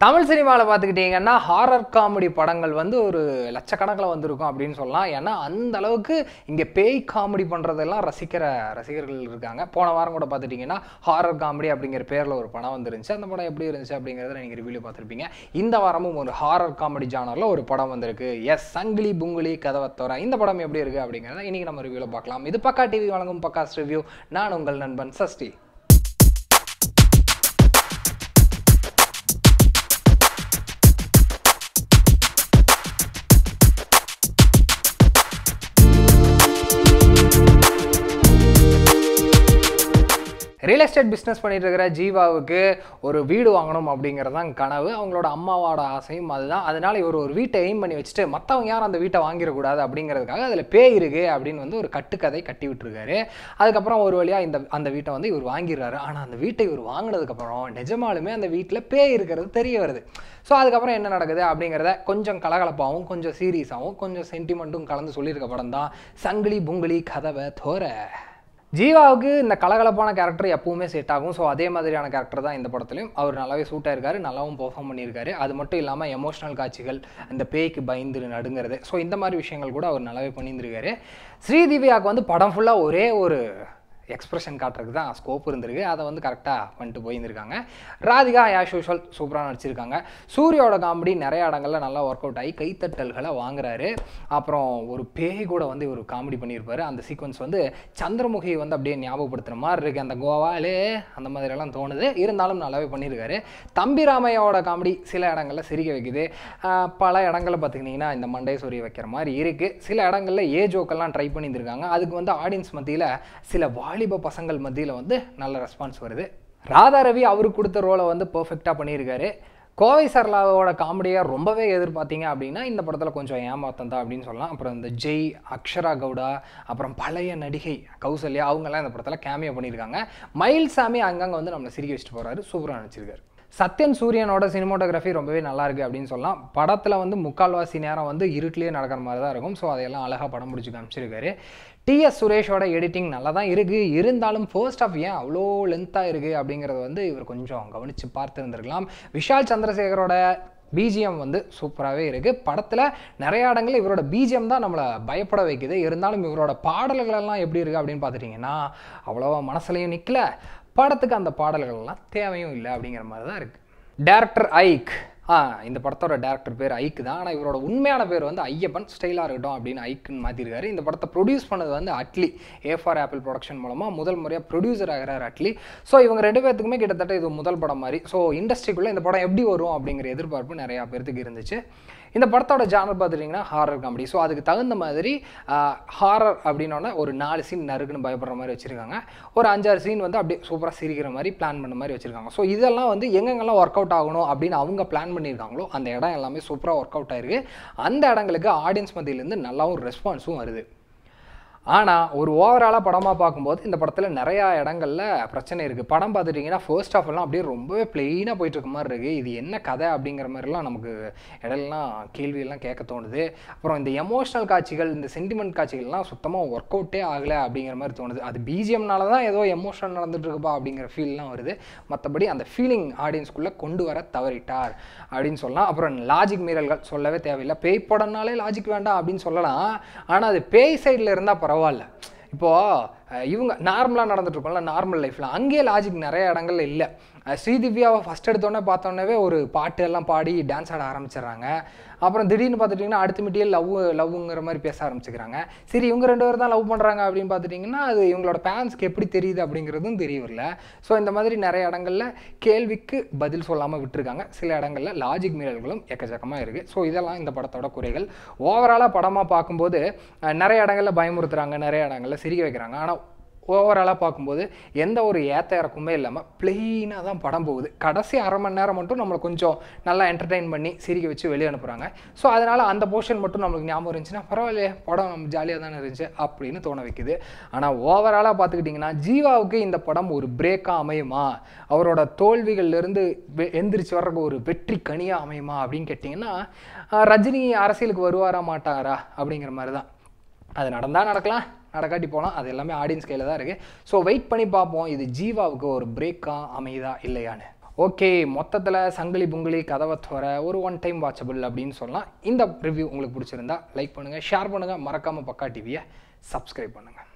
தமிழ் சினிமாவில் பார்த்துக்கிட்டிங்கன்னா horror comedy படங்கள் வந்து ஒரு லட்சக்கணக்கில் வந்திருக்கும் அப்படின்னு சொல்லலாம். ஏன்னா அந்த அளவுக்கு இங்கே பேய் காமெடி பண்ணுறதெல்லாம் ரசிகர்கள் இருக்காங்க. போன வாரம் கூட பார்த்துட்டிங்கன்னா ஹாரர் காமெடி அப்படிங்கிற பேரில் ஒரு படம் வந்துருந்துச்சு. அந்த படம் எப்படி இருந்துச்சு அப்படிங்கிறத நீங்கள் ரிவ்யூவில் பார்த்துருப்பீங்க. இந்த வாரமும் ஒரு ஹாரர் காமெடி ஜானரில் ஒரு படம் வந்திருக்கு. எஸ், சங்கிலி புங்கிலி கதவத்தோர. இந்த படம் எப்படி இருக்குது அப்படிங்கிறத இன்றைக்கி நம்ம ரிவ்யூவில் பார்க்கலாம். இது பக்கா டிவி வழங்கும் பக்காஸ் ரிவ்யூ. நான் உங்கள் நண்பன் சஷ்டி. ரியல் எஸ்டேட் பிஸ்னஸ் பண்ணிட்டு இருக்கிற ஜீவாவுக்கு ஒரு வீடு வாங்கணும் அப்படிங்கிறதான் கனவு. அவங்களோட அம்மாவோட ஆசையும் அதுதான். அதனால இவர் ஒரு வீட்டை எய்ம் பண்ணி வச்சுட்டு மற்றவங்க யாரும் அந்த வீட்டை வாங்கிடக்கூடாது அப்படிங்கிறதுக்காக அதில் பேய் இருக்கு அப்படின்னு வந்து ஒரு கட்டுக்கதை கட்டி விட்டுருக்காரு. அதுக்கப்புறம் ஒரு வழியாக அந்த வீட்டை வந்து இவர் வாங்கிடுறாரு. ஆனால் அந்த வீட்டை இவர் வாங்கினதுக்கப்புறம் நிஜமாலுமே அந்த வீட்டில் பேய் இருக்கிறது தெரிய வருது. ஸோ அதுக்கப்புறம் என்ன நடக்குது அப்படிங்கிறத கொஞ்சம் கலகலப்பாகவும் கொஞ்சம் சீரியஸாகவும் கொஞ்சம் சென்டிமெண்ட்டும் கலந்து சொல்லியிருக்க படம் தான் சங்கிலி புங்கிலி கதவை தோர. ஜீவாவுக்கு இந்த கலகலப்பான கேரக்டர் எப்பவுமே செட் ஆகும். ஸோ அதே மாதிரியான கேரக்டர் தான் இந்த படத்துலையும். அவர் நல்லாவே சூட் ஆயிருக்காரு, நல்லாவும் பெர்ஃபார்ம் பண்ணியிருக்காரு. அது மட்டும் இல்லாமல் எமோஷனல் காட்சிகள், இந்த பேய்க்கு பயந்து நடுங்கிறது, ஸோ இந்த மாதிரி விஷயங்கள் கூட அவர் நல்லாவே பண்ணியிருந்திருக்காரு. ஸ்ரீதிவ்யாவுக்கு வந்து படம் ஃபுல்லாக ஒரே ஒரு எக்ஸ்பிரஷன் காட்டுறதுக்கு தான் ஸ்கோப் இருந்திருக்கு. அதை வந்து கரெக்டாக பண்ணிட்டு போயிருந்திருக்காங்க. ராதிகா ஆஸ் யூஷுவல் சூப்பராக நடிச்சிருக்காங்க. சூர்யாவோட காமெடி நிறைய இடங்களில் நல்லா ஒர்க் அவுட் ஆகி கைத்தட்டல்களை வாங்குறாரு. அப்புறம் ஒரு பேய் கூட வந்து ஒரு காமெடி பண்ணியிருப்பாரு. அந்த சீக்வன்ஸ் வந்து சந்திரமுகி வந்து அப்படியே ஞாபகப்படுத்துகிற மாதிரி இருக்குது. அந்த கோவாலே அந்த மாதிரியெல்லாம் தோணுது. இருந்தாலும் நல்லாவே பண்ணியிருக்காரு. தம்பி ராமையாவோட காமெடி சில இடங்களில் சிரிக்க வைக்குது. பல இடங்களில் பார்த்துக்கிட்டிங்கன்னா இந்த மண்டே சொரிய வைக்கிற மாதிரி இருக்குது. சில இடங்களில் ஜோக்கெல்லாம் ட்ரை பண்ணியிருந்திருக்காங்க. அதுக்கு வந்து ஆடியன்ஸ் மத்தியில் சில வாலிப பசங்கள் மத்தியில் வந்து நல்ல ரெஸ்பான்ஸ் வருது. ராதா ரவி அவருக்கு கொடுத்த ரோலை வந்து பர்ஃபெக்டாக பண்ணியிருக்காரு. கோவை சரளாவோட காமெடியாக ரொம்பவே எதிர்பார்த்தீங்க அப்படின்னா இந்த படத்தில் கொஞ்சம் ஏமாத்தம் தான் அப்படின்னு சொல்லலாம். அப்புறம் இந்த ஜெய், அக்ஷரா கவுடா, அப்புறம் பழைய நடிகை கௌசல்யா, அவங்கெல்லாம் இந்த படத்தில் கேமியோ பண்ணியிருக்காங்க. மயில்சாமி அங்கங்கே வந்து நம்மளை சிரிக்க வச்சுட்டு போகிறாரு. சூப்பராக நடிச்சிருக்காரு. சத்யன் சூரியனோட சினிமோட்டோகிராஃபி ரொம்பவே நல்லா இருக்குது அப்படின்னு சொல்லலாம். படத்தில் வந்து முக்கால்வாசி நேரம் வந்து இருட்டிலே நடக்கிற மாதிரி தான் இருக்கும். ஸோ அதையெல்லாம் அழகாக படம் முடிச்சு காமிச்சிருக்காரு. டிஎஸ் சுரேஷோட எடிட்டிங் நல்லா தான் இருக்குது. இருந்தாலும் ஃபர்ஸ்ட் ஆஃப் ஏன் அவ்வளோ லென்த்தாக இருக்குது அப்படிங்கிறத வந்து இவர் கொஞ்சம் கவனித்து பார்த்துருந்துருக்கலாம். விஷால் சந்திரசேகரோட பிஜிஎம் வந்து சூப்பராகவே இருக்குது. படத்தில் நிறைய இடங்களில் இவரோட பிஜிஎம் தான் நம்மளை பயப்பட வைக்குது. இருந்தாலும் இவரோட பாடல்களெல்லாம் எப்படி இருக்குது அப்படின்னு பார்த்துட்டிங்கன்னா அவ்வளோவா மனசுலையும் நிற்கல. படத்துக்கு அந்த பாடல்கள்லாம் தேவையும் இல்லை அப்படிங்கிற மாதிரி தான் இருக்குது. டைரக்டர் ஐக், இந்த படத்தோட டேரக்டர் பேர் ஐக்கு தான். ஆனால் இவரோட உண்மையான பேர் வந்து ஐயப்பன், ஸ்டைலாக இருக்கட்டும் அப்படின்னு ஐக்குன்னு மாற்றிருக்காரு. இந்த படத்தை ப்ரொடியூஸ் பண்ணது வந்து அட்லி, A4 ஆப்பிள் ப்ரொடக்ஷன் மூலமாக முதல் முறையாக ப்ரொடியூசர் ஆகிறார் அட்லி. ஸோ இவங்க ரெண்டு பேர்த்துக்குமே கிட்டத்தட்ட இது முதல் படம் மாதிரி. ஸோ இண்டஸ்ட்ரிக்குள்ளே இந்த படம் எப்படி வரும் அப்படிங்கிற எதிர்பார்ப்பு நிறையா பேர்த்துக்கு இருந்துச்சு. இந்த படத்தோட ஜானர் பார்த்துட்டிங்கன்னா ஹாரர் காமெடி. ஸோ அதுக்கு தகுந்த மாதிரி ஹாரர் அப்படின்னோடனே ஒரு 4 சீன் நறுக்குன்னு பயப்படுற மாதிரி வச்சுருக்காங்க. ஒரு 5-6 சீன் வந்து அப்படியே சூப்பராக சிரிக்கிற மாதிரி பிளான் பண்ண மாதிரி வச்சுருக்காங்க. ஸோ இதெல்லாம் வந்து எங்கெங்கெல்லாம் ஒர்க் அவுட் ஆகணும் அப்படின்னு அவங்க பிளான் பண்ணியிருக்காங்களோ அந்த இடம் எல்லாமே சூப்பராக ஒர்க் அவுட் ஆயிருக்கு. அந்த இடங்களுக்கு ஆடியன்ஸ் மத்தியிலேருந்து நல்லாவும் ரெஸ்பான்ஸும் வருது. ஆனால் ஒரு ஓவராலாக படமாக பார்க்கும்போது இந்த படத்தில் நிறையா இடங்களில் பிரச்சனை இருக்குது. படம் பார்த்துட்டிங்கன்னா ஃபர்ஸ்ட் ஆஃப் எல்லாம் அப்படியே ரொம்பவே பிளெயினாக போயிட்டுருக்க மாதிரி இருக்குது. இது என்ன கதை அப்படிங்கிற மாதிரிலாம் நமக்கு இடையிலாம் கேள்வியெல்லாம் கேட்க தோணுது. அப்புறம் இந்த எமோஷனல் காட்சிகள், இந்த சென்டிமெண்ட் காட்சிகள்லாம் சுத்தமாக ஒர்க் அவுட்டே ஆகலை அப்படிங்கிற மாதிரி தோணுது. அது பிஜிஎம்னால தான் ஏதோ எமோஷனல் நடந்துட்டு இருக்குப்பா அப்படிங்கிற ஃபீல்லாம் வருது. மற்றபடி அந்த ஃபீலிங் ஆடியன்ஸ்குள்ளே கொண்டு வர தவறிட்டார் அப்படின்னு சொல்லலாம். அப்புறம் லாஜிக் மீறல்கள் சொல்லவே தேவையில்லை. பேய் படம்னாலே லாஜிக் வேண்டாம் அப்படின்னு சொல்லலாம். ஆனால் அது பேய் சைடில் இருந்தால் பரவாயில்ல. இப்போது இவங்க நார்மலாக நடந்துட்டு இருக்கோம்ல, நார்மல் லைஃப்பில் அங்கேயே லாஜிக் நிறைய இடங்கள்ல இல்லை. ஸ்ரீதிவ்யாவை ஃபஸ்ட் எடுத்தோடனே பார்த்தோன்னே ஒரு பாட்டு எல்லாம் பாடி டான்ஸ் ஆட ஆரம்பிச்சிடுறாங்க. அப்புறம் திடீர்னு பார்த்துட்டிங்கன்னா அடுத்த மீட்டியே லவ்ங்கிற மாதிரி பேச ஆரம்பிச்சுக்கிறாங்க. சரி, இவங்க 2 பேர் தான் லவ் பண்ணுறாங்க அப்படின்னு பார்த்துட்டிங்கன்னா அது இவங்களோட ஃபேன்ஸ்க்கு எப்படி தெரியுது அப்படிங்கிறதும் தெரியவில்ல. ஸோ இந்த மாதிரி நிறைய இடங்களில் கேள்விக்கு பதில் சொல்லாமல் விட்டுருக்காங்க. சில இடங்களில் லாஜிக் மீறல்களும் எக்கச்சக்கமாக இருக்குது. ஸோ இதெல்லாம் இந்த படத்தோட குறைகள். ஓவராலாக படமாக பார்க்கும்போது நிறைய இடங்களில் பயமுறுத்துகிறாங்க, நிறைய இடங்களில் சிரிக்க வைக்கிறாங்க. ஆனால் ஓவராலாக பார்க்கும்போது எந்த ஒரு ஏற்ற இறக்குமே இல்லாமல் பிளெயினாக தான் படம் போகுது. கடைசி அரை மணி நேரம் மட்டும் நம்மளை கொஞ்சம் நல்லா என்டர்டெயின் பண்ணி சிரிக்க வச்சு வெளியே அனுப்புகிறாங்க. ஸோ அதனால் அந்த போர்ஷன் மட்டும் நம்மளுக்கு ஞாபகம் இருந்துச்சுன்னா பரவாயில்லையே, படம் நம்ம ஜாலியாக தானே இருந்துச்சு அப்படின்னு தோண வைக்குது. ஆனால் ஓவராலாக பார்த்துக்கிட்டிங்கன்னா ஜீவாவுக்கு இந்த படம் ஒரு பிரேக்காக அமையுமா, அவரோட தோல்விகள்லேருந்து எந்திரிச்சு வர்றதுக்கு ஒரு வெற்றி கனியாக அமையுமா அப்படின்னு கேட்டிங்கன்னா ரஜினி அரசியலுக்கு வருவாரா மாட்டாரா அப்படிங்கிற மாதிரி தான். அது நடந்தால் நடக்கலாம், நடக்காட்டி போகலாம். அது எல்லாமே ஆடியன்ஸ் கையில் தான் இருக்குது. ஸோ வெயிட் பண்ணி பார்ப்போம் இது ஜீவாவுக்கு ஒரு பிரேக்காக அமையுதா இல்லையான்னு. ஓகே, மொத்தத்தில் சங்கிலி புங்கிலி கதவை தவிர ஒரு ஒன் டைம் வாட்சபிள் அப்படின்னு சொல்லலாம். இந்த ரிவ்யூ உங்களுக்கு பிடிச்சிருந்தா லைக் பண்ணுங்கள், ஷேர் பண்ணுங்கள், மறக்காமல் பக்கா டிவியை சப்ஸ்கிரைப் பண்ணுங்கள்.